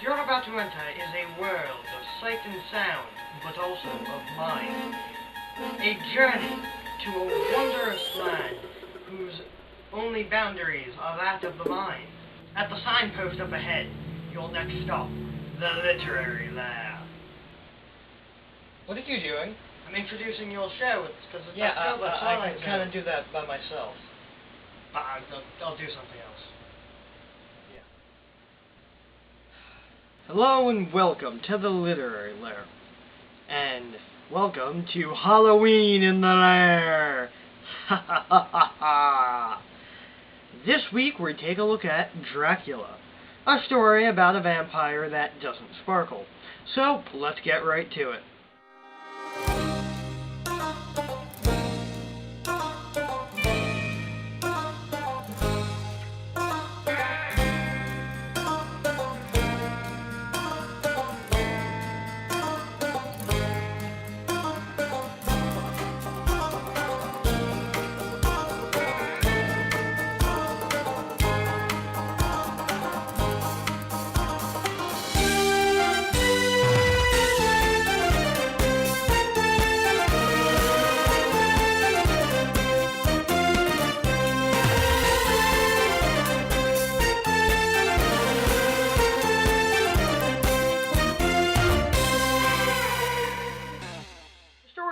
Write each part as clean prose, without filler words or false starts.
What you're about to enter is a world of sight and sound, but also of mind. A journey to a wondrous land whose only boundaries are that of the mind. At the signpost up ahead, your next stop, the literary Lair. What are you doing? I'm introducing your show. It's Yeah, I can kind of do that by myself. I'll do something else. Yeah. Hello and welcome to the literary Lair. And welcome to Halloween in the Lair. Ha ha ha ha ha. This week we take a look at Dracula, a story about a vampire that doesn't sparkle. So let's get right to it.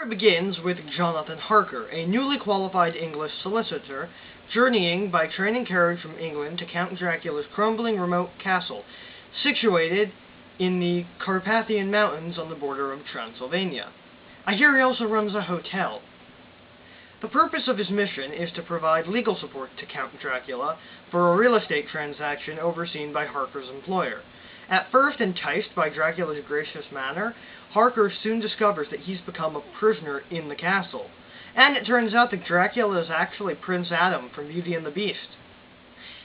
Begins with Jonathan Harker, a newly qualified English solicitor, journeying by train and carriage from England to Count Dracula's crumbling remote castle, situated in the Carpathian Mountains on the border of Transylvania. I hear he also runs a hotel. The purpose of his mission is to provide legal support to Count Dracula for a real estate transaction overseen by Harker's employer. At first enticed by Dracula's gracious manner, Harker soon discovers that he's become a prisoner in the castle, and it turns out that Dracula is actually Prince Adam from Beauty and the Beast.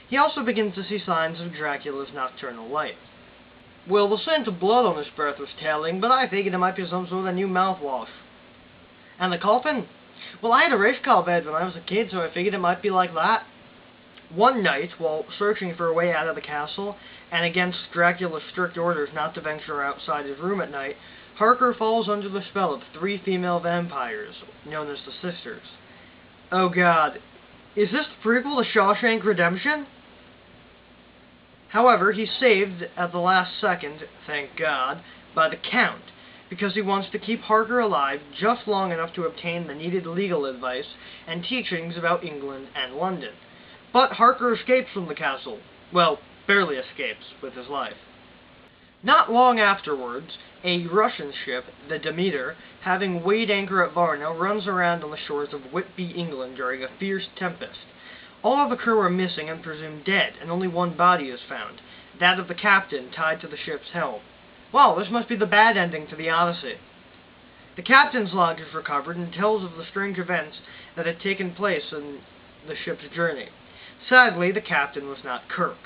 He also begins to see signs of Dracula's nocturnal life. Well, the scent of blood on his breath was telling, but I figured it might be some sort of new mouthwash. And the coffin? Well, I had a race car bed when I was a kid, so I figured it might be like that. One night, while searching for a way out of the castle, and against Dracula's strict orders not to venture outside his room at night, Harker falls under the spell of 3 female vampires, known as the Sisters. Oh god, is this the prequel to Shawshank Redemption? However, he's saved at the last second, thank god, by the Count, because he wants to keep Harker alive just long enough to obtain the needed legal advice and teachings about England and London. But Harker escapes from the castle. Well, barely escapes with his life. Not long afterwards, a Russian ship, the Demeter, having weighed anchor at Varna, runs around on the shores of Whitby, England during a fierce tempest. All of the crew are missing and presumed dead, and only one body is found, that of the captain tied to the ship's helm. Well, this must be the bad ending to the Odyssey. The captain's log is recovered and tells of the strange events that had taken place in the ship's journey. Sadly, the captain was not Kirk.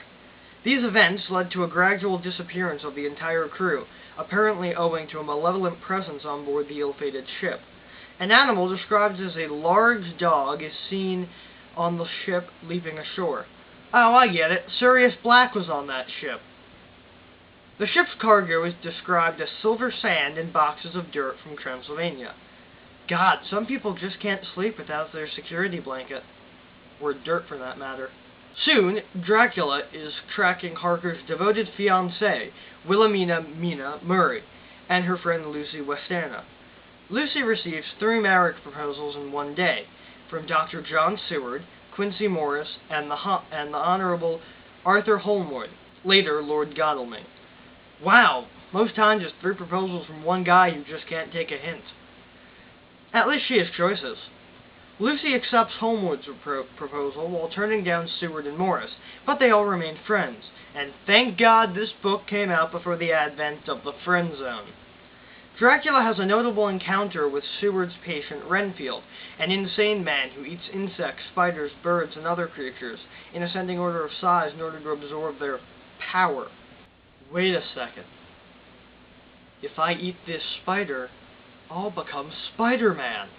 These events led to a gradual disappearance of the entire crew, apparently owing to a malevolent presence on board the ill-fated ship. An animal described as a large dog is seen on the ship leaping ashore. Oh, I get it. Sirius Black was on that ship. The ship's cargo is described as silver sand and boxes of dirt from Transylvania. God, some people just can't sleep without their security blanket. Or dirt, for that matter. Soon, Dracula is tracking Harker's devoted fiancée, Wilhelmina Mina Murray, and her friend Lucy Westerna. Lucy receives 3 marriage proposals in one day, from Dr. John Seward, Quincy Morris, and the Honorable Arthur Holmwood, later Lord Godalming. Wow, most times just 3 proposals from one guy who just can't take a hint. At least she has choices. Lucy accepts Holmwood's proposal while turning down Seward and Morris, but they all remain friends, and thank God this book came out before the advent of the friend zone. Dracula has a notable encounter with Seward's patient Renfield, an insane man who eats insects, spiders, birds, and other creatures, in ascending order of size in order to absorb their power. Wait a second. If I eat this spider, I'll become Spider-Man.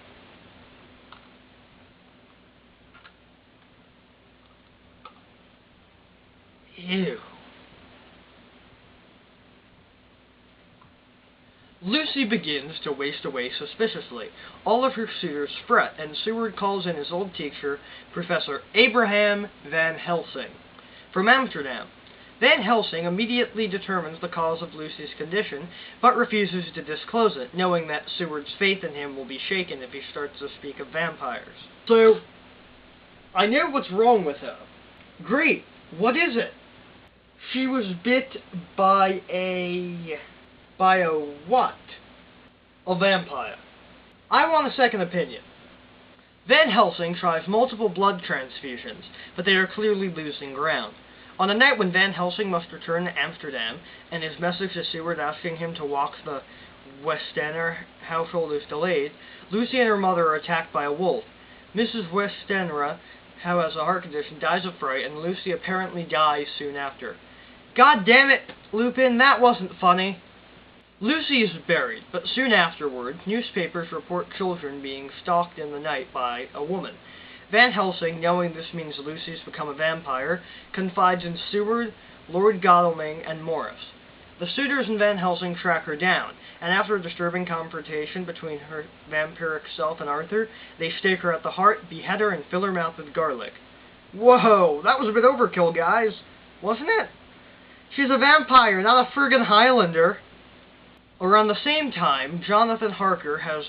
Ew. Lucy begins to waste away suspiciously. All of her suitors fret, and Seward calls in his old teacher, Professor Abraham Van Helsing, from Amsterdam. Van Helsing immediately determines the cause of Lucy's condition, but refuses to disclose it, knowing that Seward's faith in him will be shaken if he starts to speak of vampires. So, I know what's wrong with her. Great, what is it? She was bit by a what? A vampire. I want a second opinion. Van Helsing tries multiple blood transfusions, but they are clearly losing ground. On a night when Van Helsing must return to Amsterdam, and his message to Seward asking him to walk the Westenra household is delayed, Lucy and her mother are attacked by a wolf. Mrs. Westenra, who has a heart condition, dies of fright, and Lucy apparently dies soon after. God damn it, Lupin, that wasn't funny. Lucy is buried, but soon afterwards, newspapers report children being stalked in the night by a woman. Van Helsing, knowing this means Lucy's become a vampire, confides in Seward, Lord Godalming, and Morris. The suitors in Van Helsing track her down, and after a disturbing confrontation between her vampiric self and Arthur, they stake her at the heart, behead her, and fill her mouth with garlic. Whoa, that was a bit overkill, guys. Wasn't it? She's a vampire, not a friggin' Highlander. Around the same time, Jonathan Harker has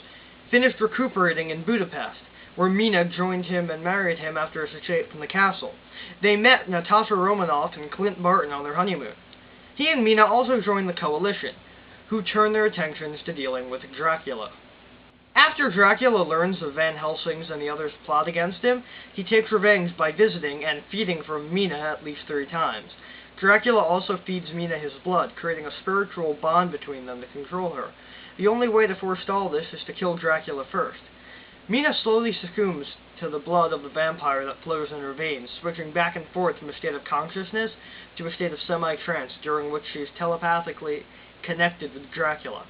finished recuperating in Budapest, where Mina joined him and married him after his escape from the castle. They met Natasha Romanoff and Clint Martin on their honeymoon. He and Mina also joined the Coalition, who turned their attentions to dealing with Dracula. After Dracula learns of Van Helsing's and the others' plot against him, he takes revenge by visiting and feeding from Mina at least 3 times. Dracula also feeds Mina his blood, creating a spiritual bond between them to control her. The only way to forestall this is to kill Dracula first. Mina slowly succumbs to the blood of the vampire that flows in her veins, switching back and forth from a state of consciousness to a state of semi-trance, during which she is telepathically connected with Dracula.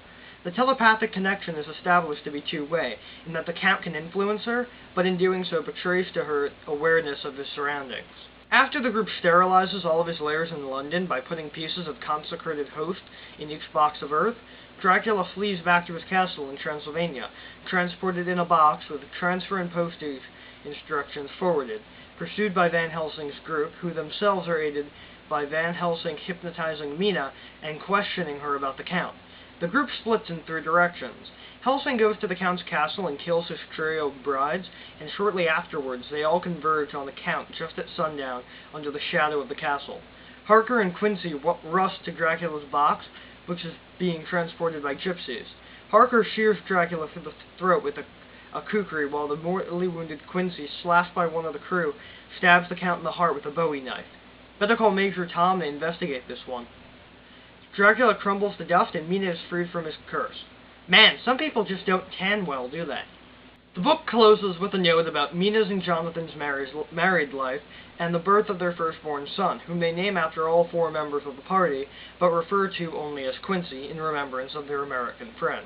The telepathic connection is established to be two-way, in that the Count can influence her, but in doing so betrays to her awareness of his surroundings. After the group sterilizes all of his lairs in London by putting pieces of consecrated host in each box of earth, Dracula flees back to his castle in Transylvania, transported in a box with transfer and postage instructions forwarded, pursued by Van Helsing's group, who themselves are aided by Van Helsing hypnotizing Mina and questioning her about the Count. The group splits in 3 directions. Helsing goes to the Count's castle and kills his trio of brides, and shortly afterwards they all converge on the Count just at sundown under the shadow of the castle. Harker and Quincy rush to Dracula's box, which is being transported by gypsies. Harker shears Dracula through the throat with a kukri, while the mortally wounded Quincy, slashed by one of the crew, stabs the Count in the heart with a bowie knife. Better call Major Tom to investigate this one. Dracula crumbles to dust and Mina is freed from his curse. Man, some people just don't tan well, do they? The book closes with a note about Mina's and Jonathan's married life and the birth of their firstborn son, whom they name after all 4 members of the party, but refer to only as Quincy in remembrance of their American friend.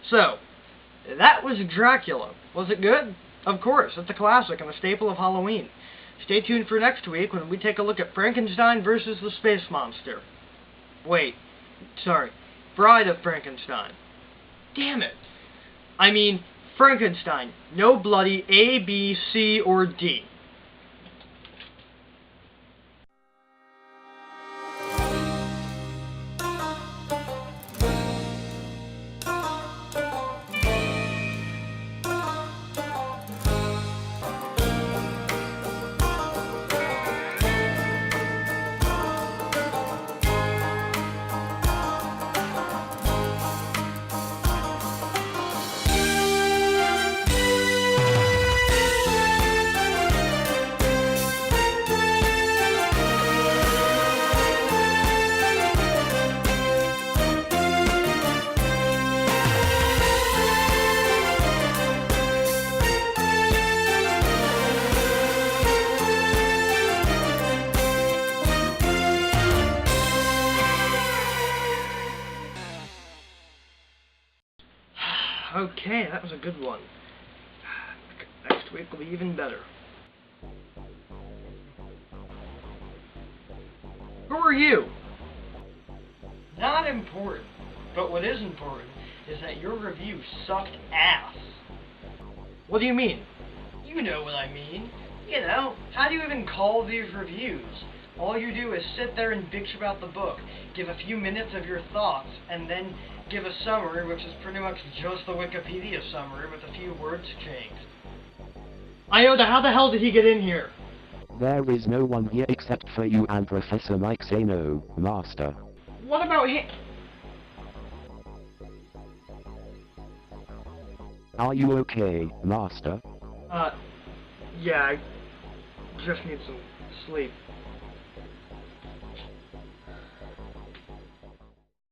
So, that was Dracula. Was it good? Of course, it's a classic and a staple of Halloween. Stay tuned for next week when we take a look at Frankenstein versus the Space Monster. Wait, sorry, Bride of Frankenstein. Damn it. I mean, Frankenstein. No bloody A, B, C, or D. Okay, that was a good one. Next week will be even better. Who are you? Not important. But what is important is that your review sucked ass. What do you mean? You know what I mean. You know, how do you even call these reviews? All you do is sit there and bitch about the book, give a few minutes of your thoughts, and then give a summary, which is pretty much just the Wikipedia summary with a few words changed. Iota, how the hell did he get in here? There is no one here except for you and Professor Mike Zano, Master. What about him? Are you okay, Master? Yeah, I just need some sleep.